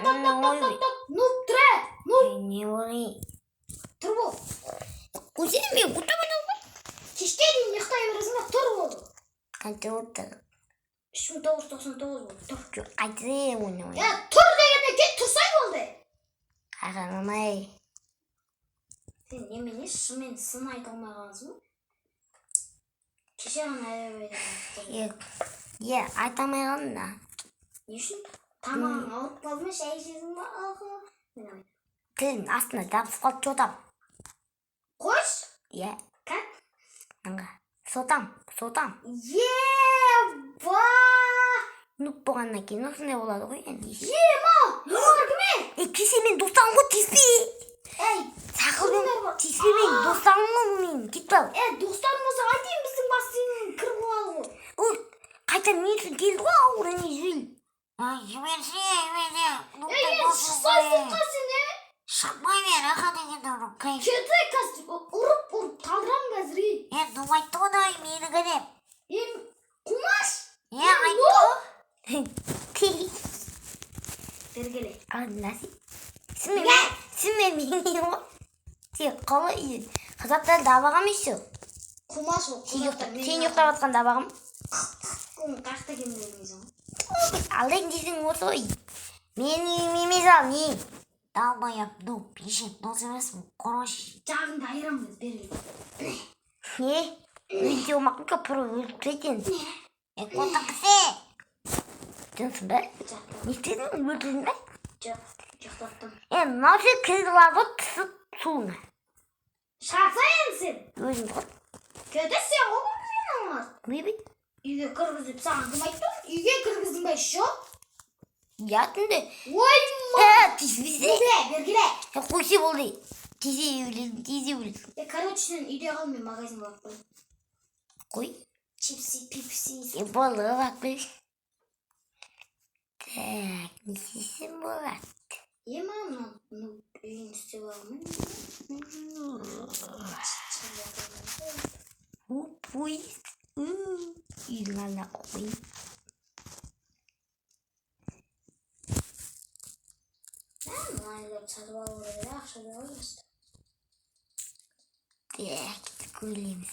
Нуп, тұра! Нуп! Не болай. Тұр бол. Көзіне мен ұқтамадым ғой. Кешке дейін ұйықтай бересің ба? Тұр бол. Қанша отты? 3999 болды. Тұр. Жоқ, айтты оны. Я, тұр дегенде кет тұрсай болды. Қарамай. Сен немене шымен сын айта алмай қаласың ба? Кеше ғана Е, айта алмай қалдым да. Не үшін? Тамағың ауырып қалды ма, шай ішесің ба? Тілім астына жабысып қалды жотам. Қойш? Е. Как? Сотам. Еба! Нүп болғаннан кейін осындай болады ғой енді. Мал! Олар кіме? Кеше мен достарым ғой, тиіспей. Әй, сақылдың тиіспей, достарым ғой мен, кетіп ал. достарым болса айтайын біздің бассейннен кіріп қалады ғой. Ол қайта мен үшін келді ғой, ауыр не жел. Жіберсе. Шықсай сыртқа сен, Шықпай бер, ақа дегенде ұрып қайын. Кетті қазір, ұрып талдырам қазір. Дұм айтты ғой, мені көреп. Құмаш! Айтты. Бергеле. Наси. Сіңмен мені ғой. Тек қалай еді. Қазақтар дабағам еші. Құмаш ол. Сен ұйықтап атқан дабағам. Оның қақта кемдеріңізің. Алдайын десің осы ғой. Мені емес ал, не? Далбайап, доп, ешек, дос емеспін, қорош. Жағыңды айырамыз, бергеле. Не? Өлте олмақын көпірі өліп кетен. Қотық кісе. Жынсың ба? Не істедің? Өлтірдің ба? Жоқ, жоқтаттым. Наушы кіргіларды түсіп суына. Шақса енді сен? Өзің ғой. Көді сен ғой сен оңар. Өйбей? Үйге кіргізіп саған кім айттың? Үйге кіргіздің бе шо? Ятынды. Ой, Тиіспесе. Бергеле. Қойсе болды. Тизе өлесің. Короче, сен үйде қал, мен магазин барып қой. Қой. Чипси, пипси. Болды бақ бұл. Так, не істесем болады. Мама, үйін істеп аламын. Ой. Үйдің алдына қойын. Майлап сатып алу керек, ақша да ойласты. Так, көйлеміз.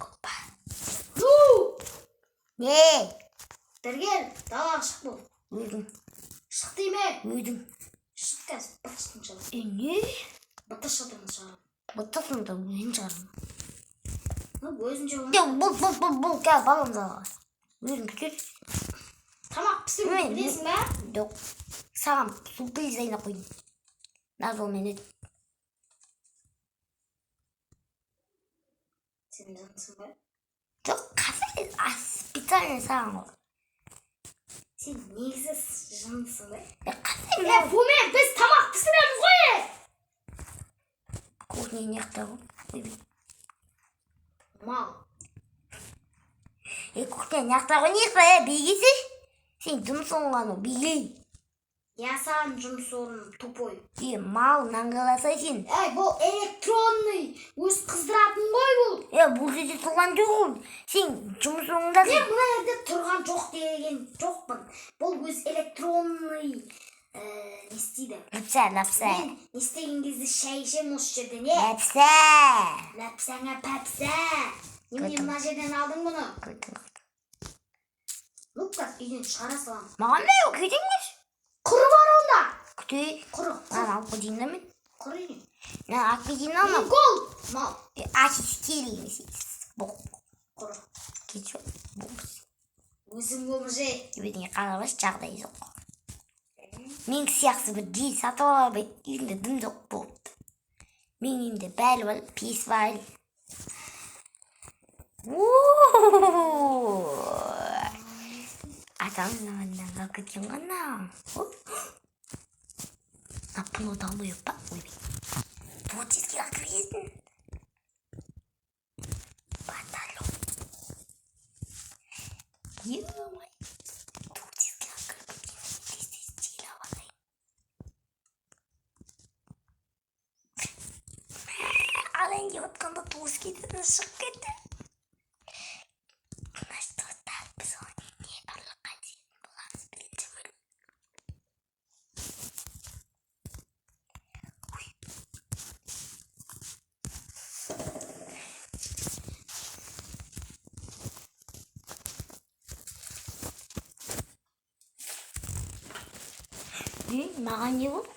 Опа. Не? Бергел, далаға шық бол. Өзің. Шық дейме? Өзің. Шық қазір, бытышын шығар. Не? Бытыш шатырын шығар. Бытысың да өзің шығарым. Өзін шығар. Бұл, кәл балым залға. Өзің күтер. Тамақ пісіріп білесің бә? Жоқ. Саған су пейзайна қойын. Назол мен өт. Сен жансың бә? Жоқ, қасай специально саған ғой. Сен негізі жансың бә? Қасай мен? Бұмен біз тамақ пісіреміз ғой! Кухня неқта ғой. Мал. Кухня неқта ғой неқта, бейгесі? Сен жұмыс оңғаны, бейгей. Я саған жұмыс орным тупой. Мал, наңғаласай сен. Бұл электронный, өз қыздыратын ғой бұл. Бұл жерде тұрған жоқ. Сен жұмыс оңдасың. Мен бұна жерде тұрған жоқ деген жоқпын. Бұл өз электронный не істейді? Ләпсә. Мен не істеген кезде шай ішем осы жерде, не? Ләпсә. Ләпсәңа пәпсә. Немене мына жерден алдың бұны? Лукас, үйден шығара салам. Маған да yok, кетеңдер. Құры бар онда. Күтей. Құры. Алып кетейін да мен. Құры екен. Алып кетейін алмам. Гол. Мал. Тел емес. Бұл. Құры. Кетші. Өзің болмыже. Өзіңе қарабаш жағдай жоқ. Мен сияқсы бір дей сатып алабай, үйінде дым жоқ болды. Мен үйінде бәл бол, пес бол. Атамнан ға кеткен ғана. Бұл одан бұйып па? Бұл тезге ға кіргесін. Баталон. Емай. Бұл тезге ға кіргесін. Тез стилі авағай. Алайынге отқанда туыс кететін шық кетті. Маған не болды?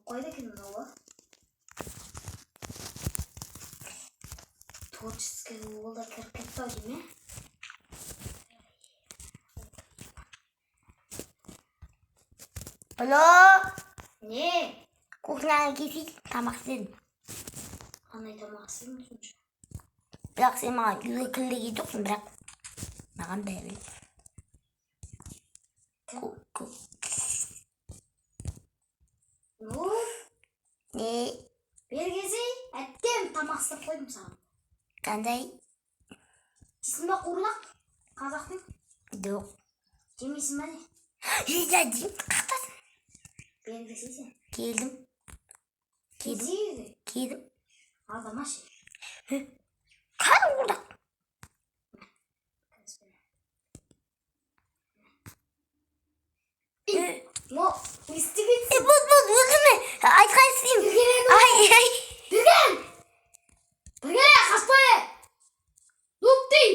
Қойды екен мынау. Творческий уголда кіріп кетті-ау дейме? Алло! Не? Кухняға келсейші, тамақ істедім. Қандай тамақ істедің сонша? Бірақ сен маған үйге кірді жоқсың, бірақ маған бәрі. Ну? Не? Бергезей, әттем тамақ істеп қойдым саған. Қандай? Жейсің ба қуырлақ? Қазақтың? Жоқ. Жемейсің ба не? Жейсің, қақтасың. Бергезей сен? Келдім. Келдім. Алдамашы. Қарын қуырлақ. Но, істегенсің. Өзіме айтқан істеймін. Ай. Біргене, қашпай! Луптей!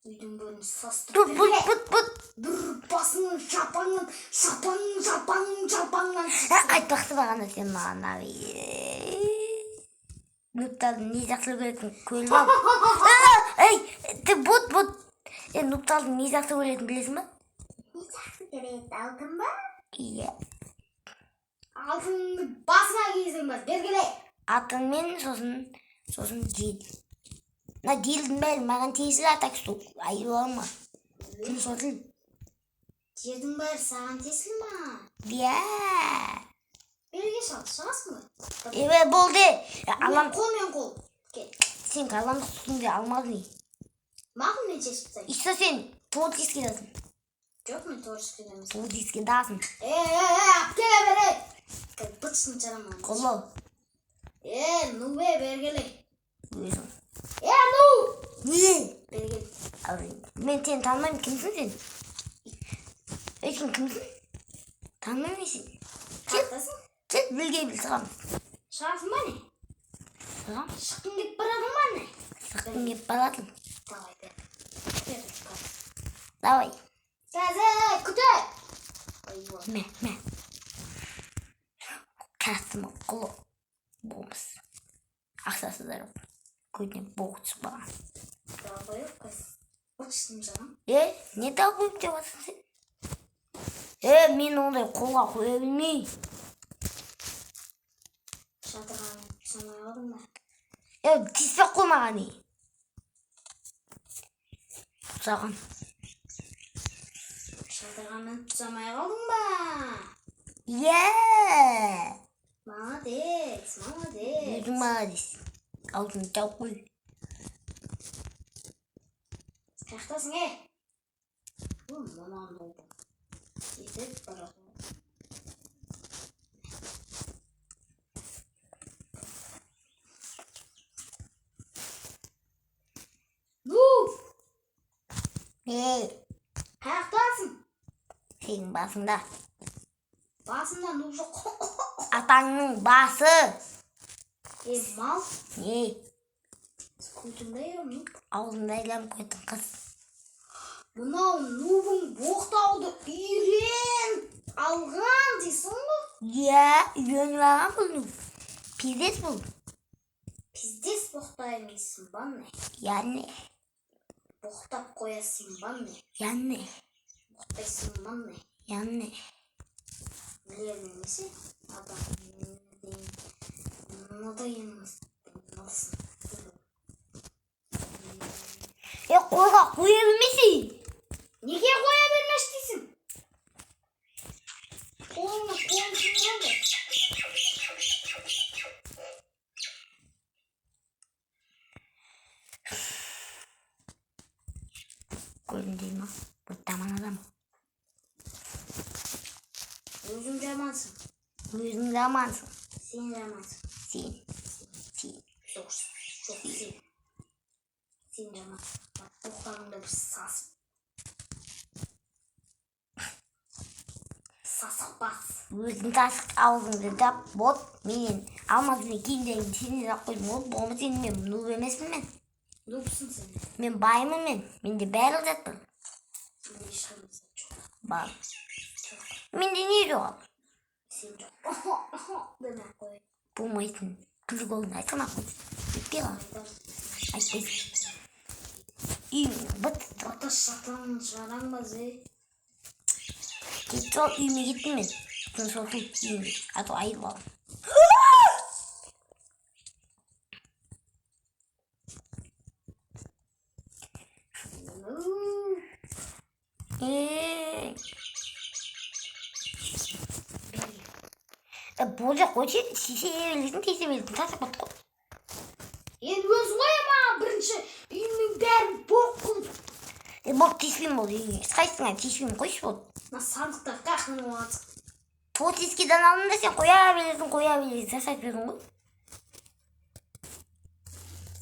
Үйдің бөлін састырып бірге. Бір басының шапаңын Айтпақты бағана сен маған нупталдың не жақсы көретін көлім ау. Ты бот. Нупталдың не жақсы көретін білесің ба? Не жақсы көретін, алтын ба? Иә. Алтынды басына кейсің ба, бергеле. Алтынмен сосын жел. На желдің бәрі маған тесіл атак стол. Айу алма. Сен сосын. Жердің бәрі саған тесіл ма? Иә. Берге шығасың ба? Болды. Қолмен қол. Сен қаламдық түтінде алмадың. Мағын мен шешіп тайын. İşte sen tuvaletisке dasın. Жоқ, мен творческий демесін. Tuvaletisке dasın. Келе бере. Бытсын жараман. Қолу. Ну бергеле. Өзің. Ну! Не? Бергеле. Мен сені танымаймын, кімсің сен? Сен кімсің? Танымаймын сен. Қақтасың? Кет білге біл сығам. Шығасың ба не? Сығам? Шыққын кеп барадың ба не? Шыққын кеп барадың. Давай, бер. Давай. Қазір, күте! Мә. Кәсімі құлы болмыз. Ақсасыздар көтіне боғы түсіп баған. Байып, қыз. Бұртышын жағам. Не байып деп атсың сен? Мен ондай қолға қоя білмей. Шатырғаны самай алдың ба? Тиспек қоймаған не? Саған. Шатырғаны самай алдың ба? Молодец. Өзің молодец. Алтын тауып қой. Қақтасың, Мамам болды. Етіп барады. Қақтасың? Сенің басыңда. Басында ну жоқ. Атаңның басы. Мал? Не? Көтімді ерім, Аузында илам көтін қыз. Мынау нубың боқтауды үйрен алған дейсің ба? Үйреніп алған бұл нуб. Пиздес бұл. Пиздес боқтайын дейсің ба не? Яғни. Боқтап қоясың ба не? Яғни. Боқтайсың ба не? Яғни. Білердің несі? Адам мынадай емес. Қолға қоя білмейсің. Неге қоя бермеш дейсің? Қолыңа қолың сындырады. Көрдің дейм ма? Бұл таман адам. Өзің жамансың. Өзің жамансың. Сен жамансың. Сен. Жоқ, сен. Сен жамансың. Боқтарыңда бір сасып. Сасық бас. Өзің тасық аузыңды дап, бот, менен алмазымен кейіндерін сенен ақ қойдым, ол болмы сені мен нұп емеспін мен. Нұпсың сен. Мен байымын мен. Менде бәрі жатпын. Менде ешқандай зат жоқ. Бар. Менде не жоқ? Сен жоқ. Демей қой. Болмайтын. Күлік олын айтсана қой. Өтпей қал. Айтпайсың. Үйім бұт. Ата шатан жарамбаз, Кетті ол үйіме кеттім мен. Сосын сол үйіме. Аты айып алым. Болжақ қойшы, сесе белесін, тесе белесін, тасып бұт қой. Енді өз қойма, бірінші үйімнің бәрін боқ қылып. Бол теспейм бол үйіңе. Сқайсың әй, теспейм қойшы бол. Сандықтар қақын оғазық. Сол тескеден алдым да сен қоя белесін, сасап бердің ғой.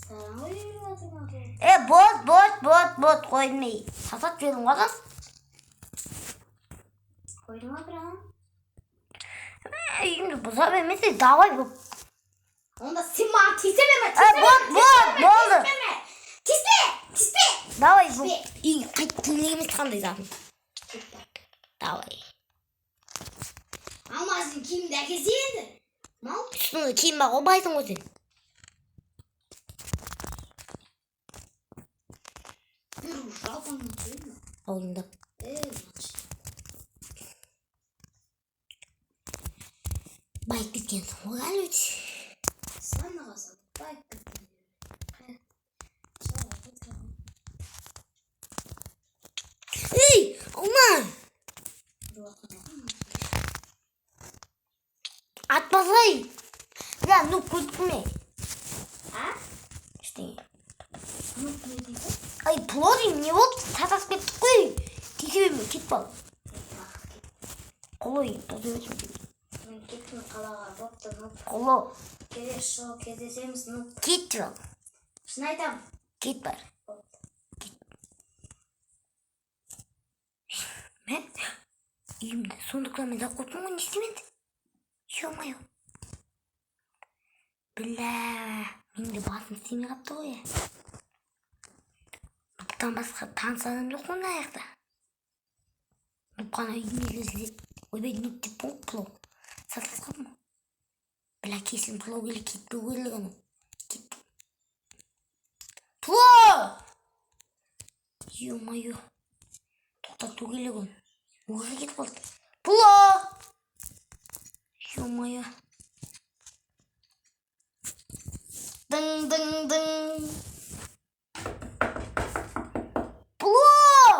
Саған ғой үйіп атырма. Бот, қойдымай. Сасап бердің ғой. Қойдың атырған? Үйімді бұзап емесе, давай бұл. Онда сен маған тесе берме, болды. Теспе! Давай бұл. Үйге қайт келемес қандай затын. Давай. Алмаздың киімді әкелсе енді. Мал? Үстіңді киім бақ обайсың ғой сен. Бір жалпыңның киімі. Ауыңдап. Байып кеткенсің ғой әлі өте. Санаға салып байып кеткен. Ей, алмай! Атпасай! Да, ну көткіме. А? Ештеңе. Ну, не дейді? Ай, плодим, не болды? Сатасып кеттік қой. Текебеме, кетіп ал. Қолой, тоз өтім деп. Мен кеттім қалаға, бопты, ну. Қоло. Келер шоу кездесеміз, ну. Кетті ал. Шын айтам. Кет бар. Мен үйімді сондықтан мен зақотым ғой, не істеменді? Ё-моё. Біля, менде басым істемей қапты ғой. Нұптан басқа таныс адам жоқ қой аяқта. Нұп қана үйіне келсе, ойбай нұп деп бұл плов. Сатылыс қап ма? Біля кесілім плов келі кетті өрлігі аны. Кетті. Плов! Ё-моё. Тоқтату келігі аны. Өрлі кетіп қалды. Плов! Ё-моё. Дың. Плов!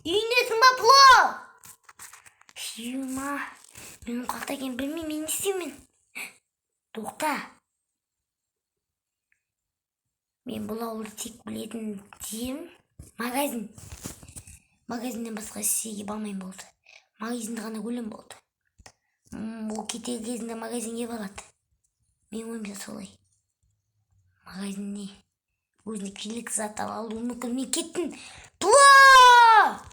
Үйінесің ба, плов? Ё-ма. Менің қақта екен білмей, мен не істеймін? Тоқта. Мен бұл ауылды тек білетін жерім магазин. Магазиннен басқа істеуге бармайым болды. Магазинді ғана көрем болды. Ол кетер кезінде магазинге барады. Мен ойымша солай. Магазинне өзіне керек зат алуы мүмкін. Мен кеттім. Плов!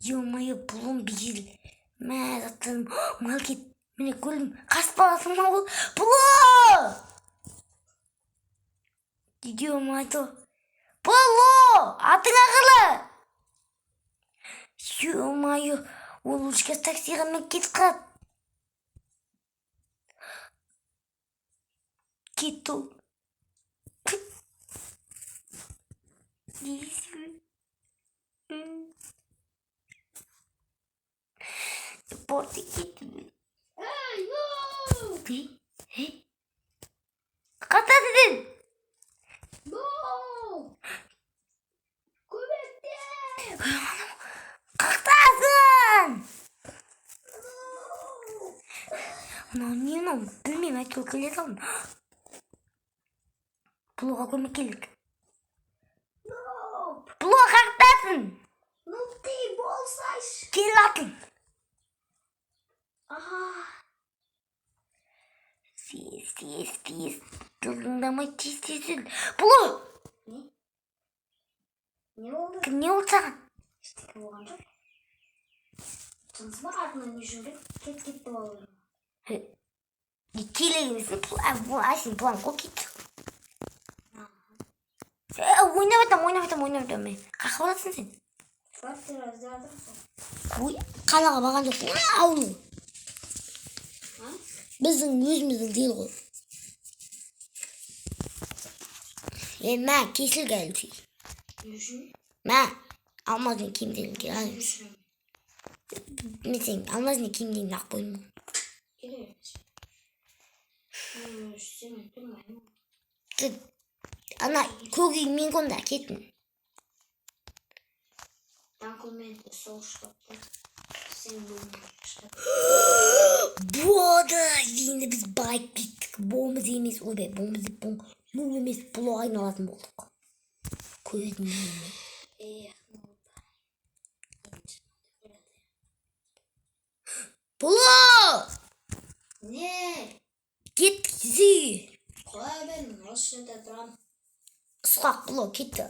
Ё-моё, пловым бейіл. Мә, заттарым. Мал кет. Міне көрдім. Қас баласың ма ол? Плов! Ё-моё. Плов! Атың ақылы! Ё-моё, ол ұшқа таксиға мен кетіп қалады. Кетті ол. Порты кетті. Эй, ну! Қата деден? Ну! Көмекте! Қақтасың! Мынау не мынау? Білмеймін, әйтеуір келе салдым. Пловға көмек келдік. Плов қақтасың! Ну ты болсайшы! Кел атын! Тез. Дұрыңдамай тез. Плов! Не болды? Не болды саған? Ештеңе болған жоқ. Жыныс бар артынан не жүріп, кетті болды. Келе емесін, сен план қол кетті. ойнап жатам мен. Қақы барасың сен? Квартира іздеп Ой, қалаға барған жоқсың. Ауыл. Біздің өзіміздің değil ғой. Мә, кесіл кәлді. Мә, алмазын киімдерін кел. Мен сен алмазын киімдерін ақ қойдым. Ана көгі мен конда кеттің. Документы сол шкафта. Сен Болды, енді біз байып кеттік. Болмыз емес, ойбай, болмыз деп бұл. Ну емес, бұл айналатын болдық. Көздің емей. Бұлы! Не? Кеттік десе. Қоя берін, осы жерде тұрам. Сұқақ бұлы, кетті.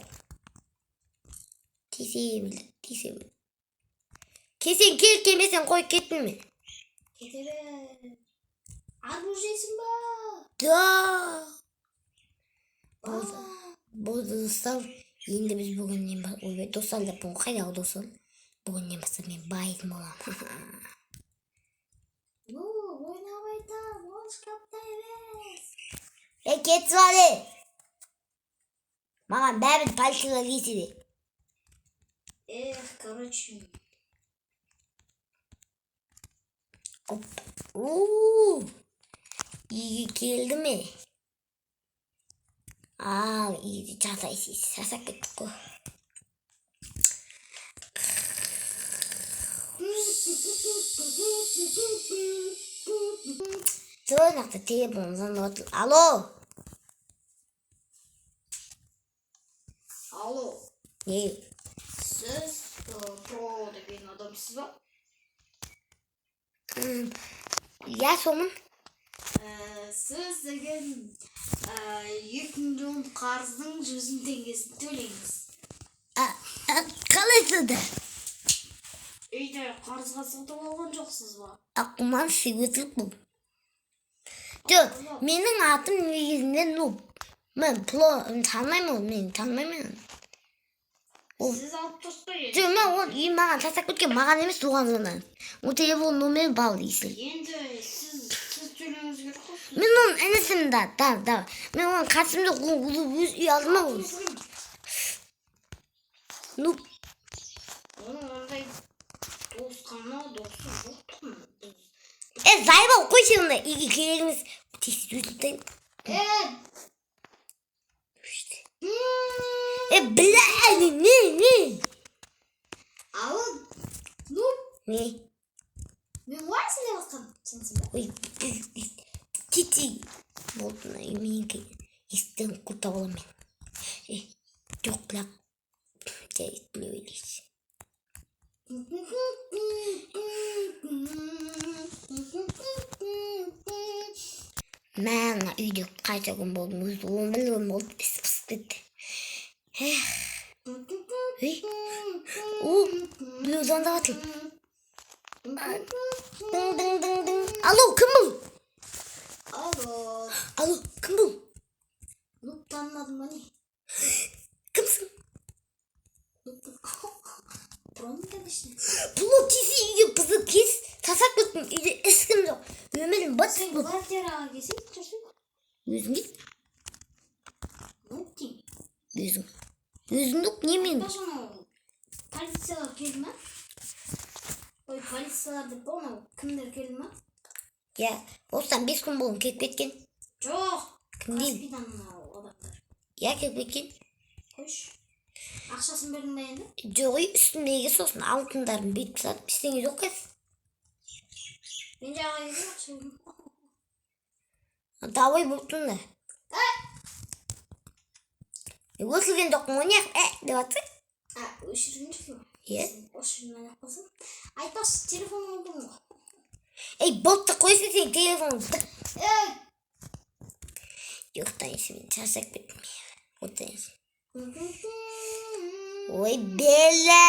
Тесе білді. Кесен келмесен қой кеттің мен. Кетері. Арбуз жейсің ба? Да. Болды достар. Енді біз бүгіннен бар. Ойбай, достар деп бұл қайдағы достар. Бүгіннен бастап мен байым болам. Ну, ойнап айтам, ол шкафта емес. Кетті бады. Маған бәрін пальцыға кеседі. Короче. Оп. Үйге келді ме? Ал, үйді жасайсыз. Жасап кеттік қой. Сонақта телефон звондап отыр. Алло. Алло. Не? Сіз про деген адамсыз ба? Я сомын. Сіз деген 2 миллион қарыздың 100 теңгесін төлеңіз. Қалайсыз да? Үйде қарызға сатып алған жоқсыз ба? Ақыман сүйгізіліп бұл. Жоқ, менің атым негізінде нұп. Мен танымаймын. Сіз алып тұрсыз. Жоқ, мен ол үй маған тастап кеткен, маған емес туған заңнан. Ол телефон номері бар дейсің. Енді сіз төлеңіз керек қой. Мен оның інісімін да. Мен оның қатысымды өз үй алдыма ғой. Нұп. Оның ондай досы жоқ тұғын. Зайбал қой сен онда. Үйге келіңіз. Тексіз өтілтайын. Біләді, не? Алып, Нұп. Не? Мен олай сөйлеп жатқан сенсің ба? Ой, тити. Болдың, меніңкі естен құлтап алам мен. Жоқ, құлақ. Жай, біле ойлейсіз. Мәңі үйде қайта күн болдым. Өзі 11 күн болды, пісіп кетті. Біреу звондап жатыр. Дың. Алло, кім бұл? Алло, кім бұл? Нұп танымадың ба не? Кімсің? Проның, конечно. Бұлы тесе үйге бұзы кес, тасап көттің үйде ешкім жоқ. Өмірім батыс бұл. Квартираға келсең, жүрсің. Өзің кет? Нұп дейм. Өзің жоқ, не мен? Полициялар келді ма? Ой, полициялар деп болма, кімдер келді ма? Я, осыдан 5 күн болын кетіп кеткен. Жоқ. Кім дейін? Каспидан адамдар. Я, кетіп кеткен. Қойш. Ақшасын бердің бе енді? Жоқ, үстімдегі сосын алтындарын бетіп сатып, істеңе жоқ кәз. Мен жаға едім ақша едім. Давай бұлттың да. Өсілген жоқпын ойнақ, деп атсың? Өшірген жоқпын. Е? Өшірген ақ қылсын. Айтпас, телефон алдың ғой. Болтты қойсын сен телефонды. Жоқтайыншы мен шаршап кеттім. Оттайыншы. Ой, Белла!